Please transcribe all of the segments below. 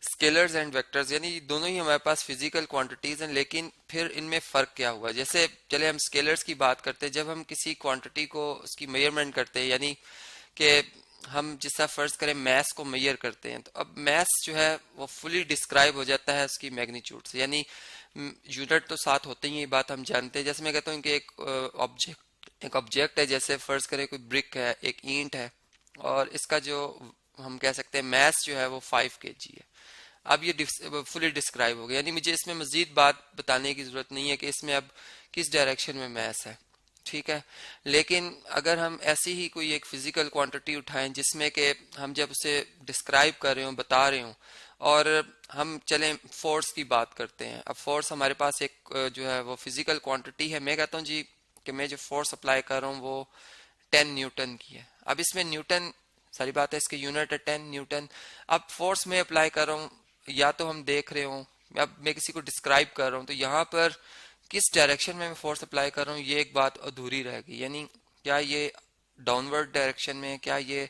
Scalars and vectors, यानी दोनों ही हमारे पास फिजिकल क्वांटिटीज हैं, लेकिन फिर इनमें फ़र्क क्या हुआ। जैसे चले हम स्केलर्स की बात करते हैं, जब हम किसी क्वांटिटी को उसकी मेजरमेंट करते हैं, यानी कि हम जिसका फर्ज करें मैस को मेजर करते हैं, तो अब मैस जो है वो फुली डिस्क्राइब हो जाता है उसकी मैग्नीट्यूड से, यानी यूनिट तो साथ होते ही, ये बात हम जानते हैं। जैसे मैं कहता हूँ कि एक ऑब्जेक्ट है, जैसे फर्ज करें कोई ब्रिक है, एक ईंट है, और इसका जो हम कह सकते हैं मैस जो है वो 5 kg है। अब ये फुली डिस्क्राइब हो गया, यानी मुझे इसमें मजीद बात बताने की जरूरत नहीं है कि इसमें अब किस डायरेक्शन में मैस है, ठीक है। लेकिन अगर हम ऐसी ही कोई एक फिजिकल क्वांटिटी उठाएं जिसमें कि हम जब उसे डिस्क्राइब कर रहे हो, बता रहे हो, और हम चलें फोर्स की बात करते हैं। अब फोर्स हमारे पास एक जो है वो फिजिकल क्वांटिटी है। मैं कहता हूँ जी कि मैं जो फोर्स अप्लाई कर रहा हूँ वो 10 न्यूटन की है। अब इसमें न्यूटन, सारी बात है, इसके यूनिट है 10 न्यूटन। अब फोर्स में अप्लाई कर रहा हूँ, या तो हम देख रहे हो, अब मैं किसी को डिस्क्राइब कर रहा हूँ, तो यहाँ पर किस डायरेक्शन में मैं फोर्स अप्लाई कर रहा हूँ ये एक बात अधूरी रह गई। यानी क्या ये डाउनवर्ड डायरेक्शन में है, क्या ये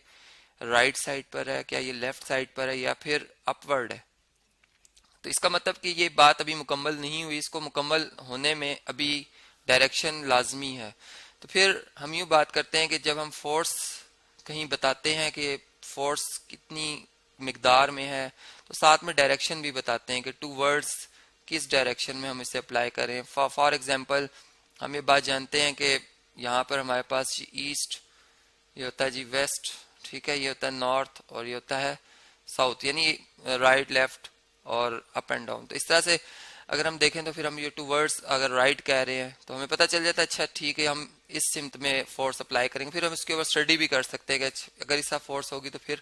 राइट साइड पर है, क्या ये लेफ्ट साइड पर है, या फिर अपवर्ड है। तो इसका मतलब कि ये बात अभी मुकम्मल नहीं हुई, इसको मुकम्मल होने में अभी डायरेक्शन लाजमी है। तो फिर हम यूँ बात करते हैं कि जब हम फोर्स कहीं बताते हैं कि फोर्स कितनी मिकदार में है, तो साथ में डायरेक्शन भी बताते हैं कि टू वर्ड्स किस डायरेक्शन में हम इसे अप्लाई करें। फॉर एग्जांपल हम ये बात जानते हैं कि यहाँ पर हमारे पास ईस्ट, ये होता है जी वेस्ट, ठीक है, ये होता है नॉर्थ, और ये होता है साउथ, यानी राइट लेफ्ट और अप एंड डाउन। तो इस तरह से अगर हम देखें तो फिर हम ये टू वर्ड्स अगर राइट कह रहे हैं तो हमें पता चल जाता है अच्छा ठीक है हम इस सिमत में फोर्स अप्लाई करेंगे। फिर हम इसके ऊपर स्टडी भी कर सकते हैं कि अगर इसका फोर्स होगी तो फिर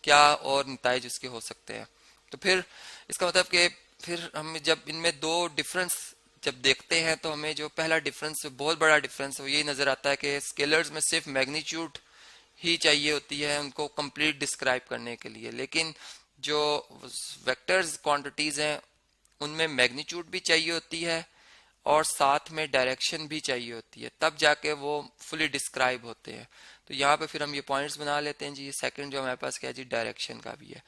क्या और नताइज उसके हो सकते हैं। तो फिर इसका मतलब कि फिर हम जब इनमें दो डिफरेंस जब देखते हैं तो हमें जो पहला डिफरेंस, बहुत बड़ा डिफरेंस है, वो यही नजर आता है कि स्केलर्स में सिर्फ मैग्नीट्यूड ही चाहिए होती है उनको कंप्लीट डिस्क्राइब करने के लिए, लेकिन जो वेक्टर्स क्वांटिटीज हैं उनमें मैग्नीट्यूड भी चाहिए होती है और साथ में डायरेक्शन भी चाहिए होती है, तब जाके वो फुली डिस्क्राइब होते हैं। तो यहाँ पे फिर हम ये पॉइंट्स बना लेते हैं जी। ये सेकंड जो हमारे पास क्या है जी, डायरेक्शन का भी है।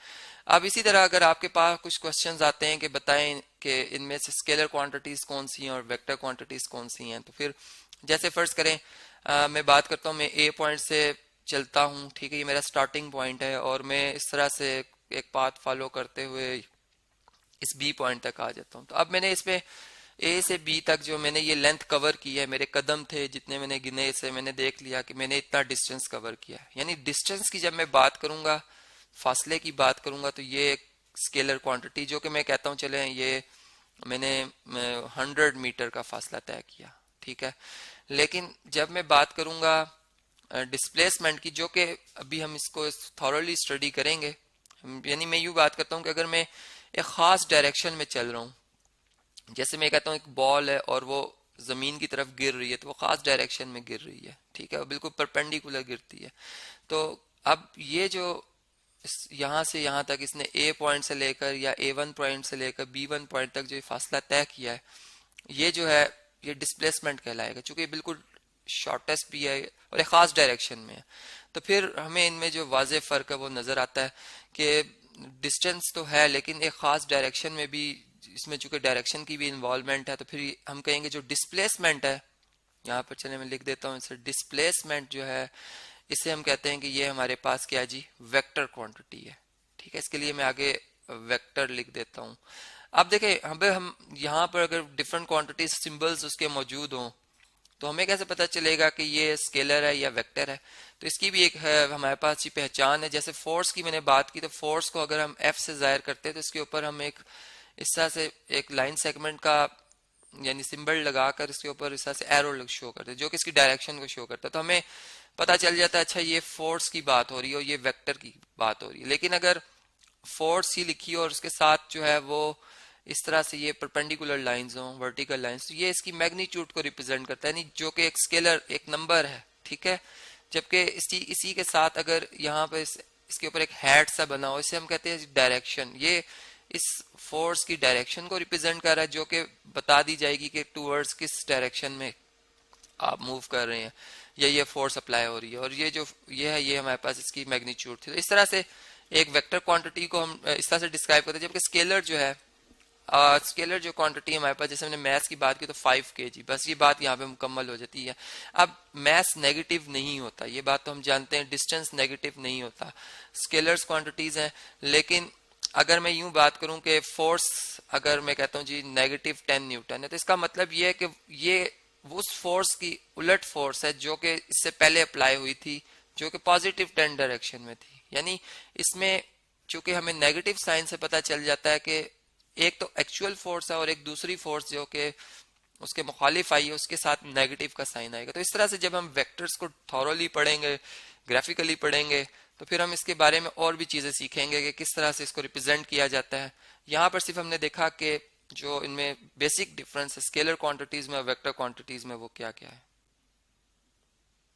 अब इसी तरह अगर आपके पास कुछ क्वेश्चंस आते हैं कि बताएं कि इनमें से स्केलर क्वांटिटीज कौन सी हैं और वेक्टर क्वांटिटीज कौन सी हैं, तो फिर जैसे फर्ज करें मैं बात करता हूँ, मैं ए पॉइंट से चलता हूँ, ठीक है, ये मेरा स्टार्टिंग पॉइंट है, और मैं इस तरह से एक पाथ फॉलो करते हुए इस बी पॉइंट तक आ जाता हूँ। तो अब मैंने इसमें ए से बी तक जो मैंने ये लेंथ कवर की है, मेरे कदम थे जितने मैंने गिने, से मैंने देख लिया कि मैंने इतना डिस्टेंस कवर किया है। यानी डिस्टेंस की जब मैं बात करूंगा, फासले की बात करूंगा, तो ये एक स्केलर क्वांटिटी जो कि मैं कहता हूँ चले ये मैंने 100 मीटर का फासला तय किया, ठीक है। लेकिन जब मैं बात करूंगा डिस्प्लेसमेंट की, जो कि अभी हम इसको थॉरली स्टडी करेंगे, यानी मैं यूँ बात करता हूँ कि अगर मैं एक खास डायरेक्शन में चल रहा हूँ, जैसे मैं कहता हूँ एक बॉल है और वो जमीन की तरफ गिर रही है, तो वो खास डायरेक्शन में गिर रही है, ठीक है, वो बिल्कुल परपेंडिकुलर गिरती है। तो अब ये जो यहाँ से यहाँ तक इसने ए पॉइंट से लेकर या A1 पॉइंट से लेकर B1 पॉइंट तक जो फासला तय किया है, ये जो है ये डिस्प्लेसमेंट कहलाएगा, चूंकि ये बिल्कुल शॉर्टेस्ट भी है और एक खास डायरेक्शन में है। तो फिर हमें इनमें जो वाजे फर्क है वो नजर आता है कि डिस्टेंस तो है लेकिन एक खास डायरेक्शन में भी, इसमें चूंकि डायरेक्शन की भी इन्वॉल्वमेंट है, तो फिर हम कहेंगे जो डिस्प्लेसमेंट है, यहाँ पर चले मैं लिख देता हूँ इसे, डिस्प्लेसमेंट जो है इसे हम कहते हैं कि ये हमारे पास क्या जी, वेक्टर क्वांटिटी है, ठीक है। इसके लिए मैं आगे वेक्टर लिख देता हूँ। अब देखें हम यहाँ पर अगर डिफरेंट क्वांटिटीज सिंबल्स उसके मौजूद हों तो हमें कैसे पता चलेगा कि ये स्केलर है या वेक्टर है। तो इसकी भी एक है हमारे पास अच्छी पहचान है। जैसे फोर्स की मैंने बात की, तो फोर्स को अगर हम एफ से जाहिर करते हैं तो इसके ऊपर हम एक इस तरह से एक लाइन सेगमेंट का यानी सिंबल लगाकर इसके ऊपर इस तरह से एरो शो करते हैं जो कि इसकी डायरेक्शन को शो करता है। तो हमें पता चल जाता है अच्छा ये फोर्स की बात हो रही है और ये वेक्टर की बात हो रही है। लेकिन अगर फोर्स ही लिखी और उसके साथ जो है वो इस तरह से ये परपेंडिकुलर लाइंस हो, वर्टिकल लाइंस, तो ये इसकी मैग्नीट्यूड को रिप्रेजेंट करता है, जो कि एक स्केलर एक नंबर है, ठीक है। जबकि इसी के साथ अगर यहाँ पे इसके ऊपर एक हैट सा बना हो, इसे हम कहते हैं डायरेक्शन। ये इस फोर्स की डायरेक्शन को रिप्रेजेंट कर रहा है जो कि बता दी जाएगी कि टूवर्ड्स किस डायरेक्शन में आप मूव कर रहे हैं या ये फोर्स अप्लाई हो रही है। और ये जो ये है ये हमारे पास इसकी मैग्नीट्यूड थी। तो इस तरह से एक वेक्टर क्वांटिटी को हम इस तरह से डिस्क्राइब करते हैं, जबकि स्केलर जो है, स्केलर जो क्वांटिटी है हमारे पास, जैसे हमने मैथ्स की बात की तो 5 kg, बस ये बात यहाँ पे मुकम्मल हो जाती है। अब मैथ्स नेगेटिव नहीं होता, ये बात तो हम जानते हैं, डिस्टेंस नेगेटिव नहीं होता, स्केलर्स क्वांटिटीज हैं। लेकिन अगर मैं यूं बात करूं कि फोर्स, अगर मैं कहता हूं जी -10 न्यूटन है, तो इसका मतलब ये है कि ये उस फोर्स की उलट फोर्स है जो कि इससे पहले अप्लाई हुई थी, जो कि पॉजिटिव 10 डायरेक्शन में थी। यानी इसमें चूंकि हमें नेगेटिव साइन से पता चल जाता है कि एक तो एक्चुअल फोर्स है और एक दूसरी फोर्स जो कि उसके मुखालिफ आई है, उसके साथ नेगेटिव का साइन आएगा। तो इस तरह से जब हम वेक्टर्स को थॉरोली पढ़ेंगे, ग्राफिकली पढ़ेंगे, तो फिर हम इसके बारे में और भी चीजें सीखेंगे कि किस तरह से इसको रिप्रेजेंट किया जाता है। यहाँ पर सिर्फ हमने देखा कि जो इनमें बेसिक डिफरेंस है स्केलर क्वांटिटीज में और वेक्टर क्वांटिटीज में वो क्या क्या है।